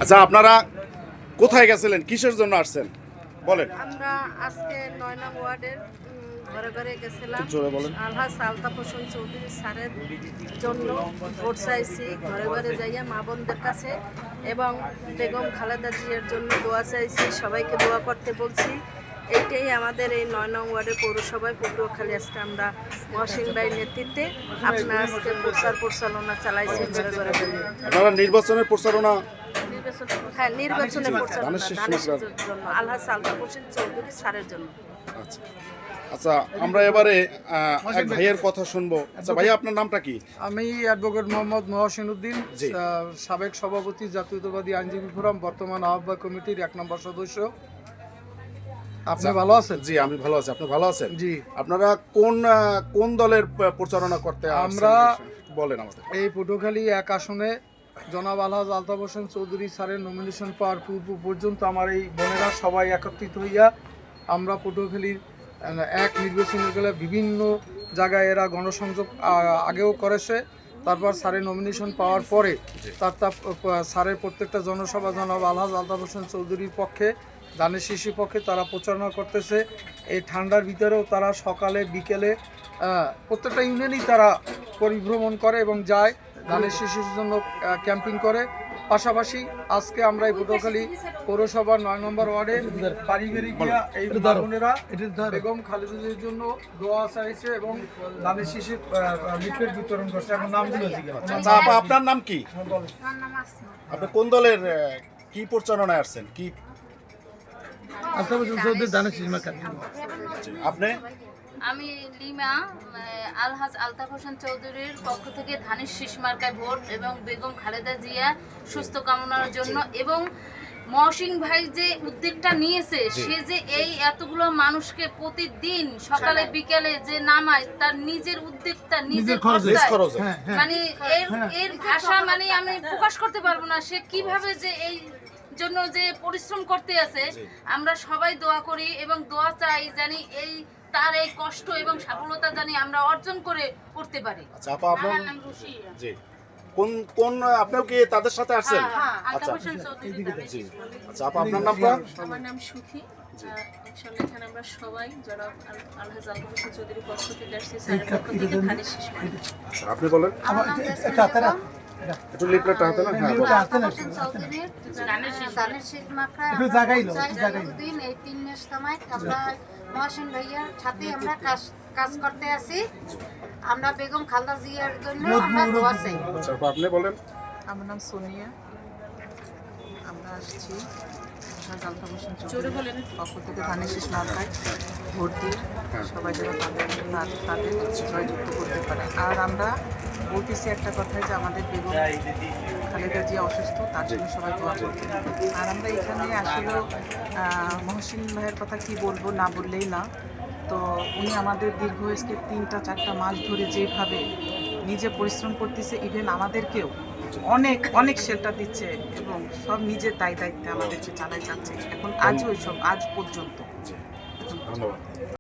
আচ্ছা, আপনারা কোথায় গেছিলেন, কিসের জন্য আসছেন বলেন? আমরা আজকে ৯ নং ওয়ার্ডের ঘরে ঘরে গেছিলাম। জোরে বলেন। আলহাজ আলতাফ হোসেন চৌধুরী স্যারের জন্য ভোট চাইছি, ঘরে ঘরে যাইয়া মা বোনদের কাছে, এবং বেগম খালেদা জিয়ার জন্য দোয়া চাইছি, সবাইকে দোয়া করতে বলছি। এইটাই আমাদের এই ৯ নং ওয়ার্ডের পৌরসভায় পটুয়াখালী আজকে আমরা মহসিন ভাইয়ের নেতৃত্বে আপনার আজকে প্রচার পরিচালনা চালাইছি ঘরে ঘরে। আপনারা নির্বাচনের প্রচারণা হ্যাঁ, নির্বাচনের প্রচারণা ধানের শীষ ধানের মার্কার। শীষের জন্য, আলহাজ আলতাফ হোসেন চৌধুরী স্যারের জন্য। আচ্ছা আচ্ছা, আমরা এবারে এক ভাইয়ের কথা শুনবো। আচ্ছা ভাইয়া, আপনার নামটা কি? আমি অ্যাডভোকেট মোহাম্মদ মহসিন উদ্দিন, জি। সাবেক সভাপতি জাতীয়তাবাদী আইনজীবী ফোরাম, বর্তমান আহ্বায়ক কমিটির ১ নম্বর সদস্য। আপনি ভালো আছেন? জি, আমি ভালো আছি। আপনি ভালো আছেন? জি। আপনারা কোন দলের প্রচারণা করতে আসছেন? আমরা বলেন আমাদের। এই পটুয়াখালী ১ আসনে জনাব আলহাজ আলতাফ হোসেন চৌধুরী স্যারের নমিনেশন পাওয়ার পূর্ব পর্যন্ত আমার এই বোনেরা সবাই একত্রিত হইয়া আমরা পটুয়াখালীর ১ নির্বাচনে গেলে বিভিন্ন জায়গায় এরা গণসংযোগ আগেও করেছে। তারপর স্যারের নমিনেশন পাওয়ার পরে স্যারের প্রত্যেকটা জনসভা জনাব আলহাজ আলতাফ হোসেন চৌধুরীর পক্ষে, ধানের শীষের পক্ষে তারা প্রচারণা করতেছে। এই ঠান্ডার ভিতরেও তারা সকালে বিকেলে প্রত্যেকটা ইউনিয়নেই তারা পরিভ্রমণ করে এবং যায়, ধানের শীষের জন্য ক্যাম্পিং করে। পাশাপাশি আজকে আমরা এই পটুয়াখালী পৌরসভার ৯ নম্বর ওয়ার্ডে বাড়ি বাড়ি গিয়া এই বোনেরা বেগম খালেদার জন্য দোয়া চাইছে এবং ধানের শীষের লিফলেট বিতরণ করছে। এখন নামগুলো আচ্ছা আপা, আপনার নাম কি? আপনি কোন দলের কি প্রচারণায় আসছেন? কি আপনি? আমি লিমা, আলহাজ আলতাফ হোসেন চৌধুরীর পক্ষ থেকে ধানের শীষ মার্কায় ভোট এবং বেগম খালেদা জিয়া সুস্থ কামনার জন্য, এবং মহসিন ভাই যে উদ্যোগটা নিয়েছে, সে যে এই এতগুলো মানুষকে প্রতিদিন সকালে বিকেলে যে নামায়, তার নিজের উদ্যোগটা নিজের খরচে, মানে এর ভাষা মানে আমি প্রকাশ করতে পারবো না। সে কিভাবে যে এই জন্য যে পরিশ্রম করতে আছে, আমরা সবাই দোয়া করি এবং দোয়া চাই জানি এই তার এই কষ্ট এবং সফলতা জানি আমরা অর্জন করে করতে পারি। আচ্ছা আপা, আপনার জি, কোন আপনিও কি তাদের সাথে আসছেন? আচ্ছা জি। আচ্ছা আপা, আপনার নামটা? আমার নাম সুখী। আসলে এখানে আমরা সবাই যারা আলহাজ আলতাফ হোসেন চৌধুরীর পক্ষ থেকে আসছি, স্যারের পক্ষ থেকে ধানের শীষ মার্কা। আচ্ছা, আপনি বলেন। একটু লিফলেটটা হাতে না? হ্যাঁ বলেন। ধানের শীষ মার্কা দিন এই ৩ মাস সময় আমরা মহসিন ভাইয়ার সাথে আমরা কাজ করতে আছি। আমরা বেগম খালেদা জিয়ার জন্য আমরা দোয়া চাই। আচ্ছা আপা, আপনি বলেন। আমার নাম সোনিয়া। আমরা আসছি আলতাফ হোসেন চৌধুরীর পক্ষ থেকে ধানের শীষ মার্কায় ভোট দিয়ে সবাই যেন তাদের জয়যুক্ত করতে পারে। আর আমরা বলতেছি একটা কথাই, যে আমাদের বেগম খালেদা জিয়া অসুস্থ, তার জন্য সবাই দোয়া করতে। আর আমরা এখানে আসলে মহসিন ভাইয়ের কথা কি বলবো, না বললেই না। তো উনি আমাদের দীর্ঘ 3-4 মাস ধরে যেভাবে নিজে পরিশ্রম করতেছে, ইভেন আমাদেরকেও অনেক শেল্টার দিচ্ছে এবং সব নিজের দায়িত্বে আমাদেরকে চালাই যাচ্ছে এখন আজ পর্যন্ত। ধন্যবাদ।